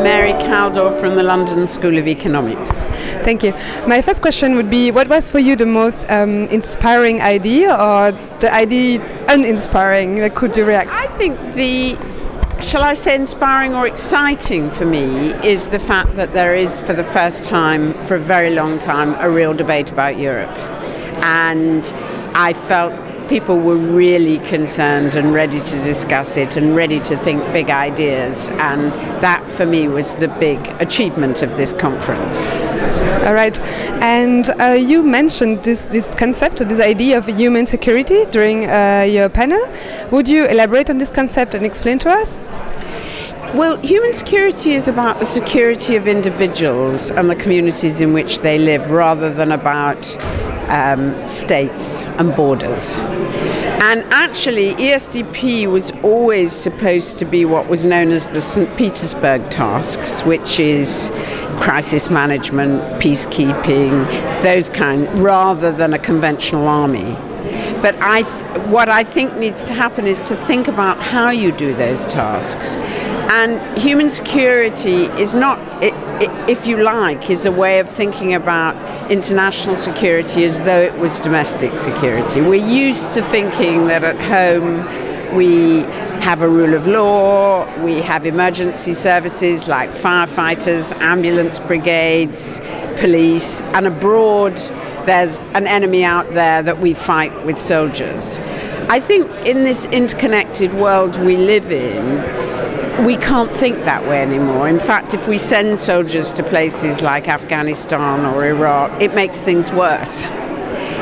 Mary Kaldor from the London School of Economics. Thank you. My first question would be, what was for you the most inspiring idea, or the idea uninspiring? Could you react? I think shall I say inspiring or exciting for me, is the fact that there is, for the first time, for a very long time, a real debate about Europe. And I felt people were really concerned and ready to discuss it and ready to think big ideas, and that for me was the big achievement of this conference. All right, and you mentioned this concept, this idea of human security during your panel. Would you elaborate on this concept and explain to us? Well, human security is about the security of individuals and the communities in which they live, rather than about states and borders. And actually, ESDP was always supposed to be what was known as the St. Petersburg tasks, which is crisis management, peacekeeping, those kind, rather than a conventional army. But what I think needs to happen is to think about how you do those tasks. And human security is not, if you like, is a way of thinking about international security as though it was domestic security. We're used to thinking that at home we have a rule of law, we have emergency services like firefighters, ambulance brigades, police, and abroad there's an enemy out there that we fight with soldiers. I think in this interconnected world we live in, we can't think that way anymore. In fact, if we send soldiers to places like Afghanistan or Iraq, it makes things worse.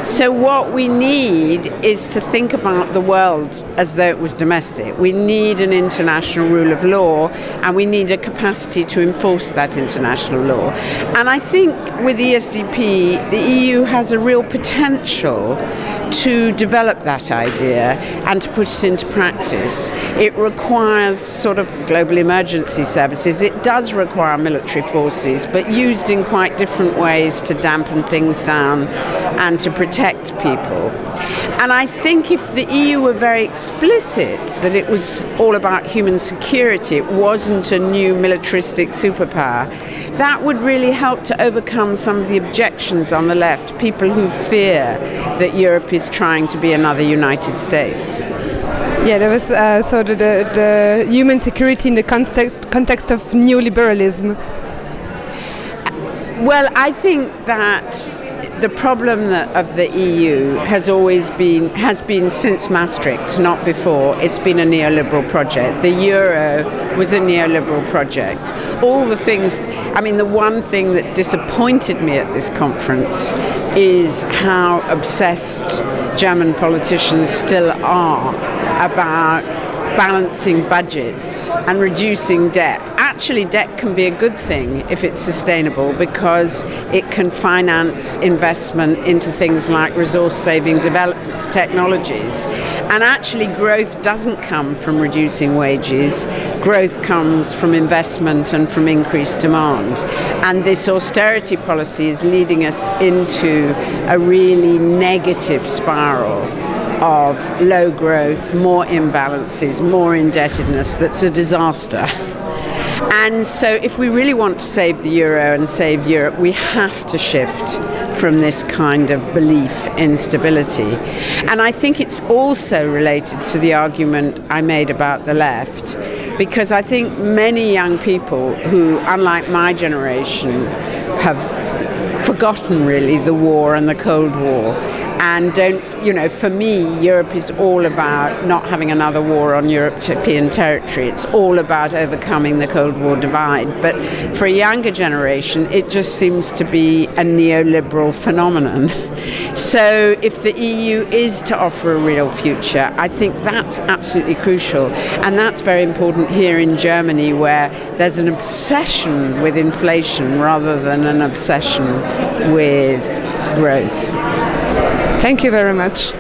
So what we need is to think about the world as though it was domestic. We need an international rule of law, and we need a capacity to enforce that international law. And I think with ESDP, the EU has a real potential to develop that idea and to put it into practice. It requires sort of global emergency services. It does require military forces, but used in quite different ways to dampen things down and to protect people. And I think if the EU were very explicit that it was all about human security, it wasn't a new militaristic superpower, that would really help to overcome some of the objections on the left, people who fear that Europe is trying to be another United States. Yeah, there was sort of the human security in the context of neoliberalism. Well, I think that the problem of the EU has been since Maastricht, not before. It's been a neoliberal project. The euro was a neoliberal project. All the things, I mean, the one thing that disappointed me at this conference is how obsessed German politicians still are about balancing budgets and reducing debt. Actually, debt can be a good thing if it's sustainable, because it can finance investment into things like resource-saving technologies. And actually, growth doesn't come from reducing wages. Growth comes from investment and from increased demand. And this austerity policy is leading us into a really negative spiral of low growth, more imbalances, more indebtedness. That's a disaster. And so if we really want to save the euro and save Europe, we have to shift from this kind of belief in stability. And I think it's also related to the argument I made about the left, because I think many young people who, unlike my generation, have forgotten really the war and the Cold War, and don't, you know, for me, Europe is all about not having another war on European territory. It's all about overcoming the Cold War divide. But for a younger generation, it just seems to be a neoliberal phenomenon. So if the EU is to offer a real future, I think that's absolutely crucial. And that's very important here in Germany, where there's an obsession with inflation rather than an obsession with growth. Thank you very much.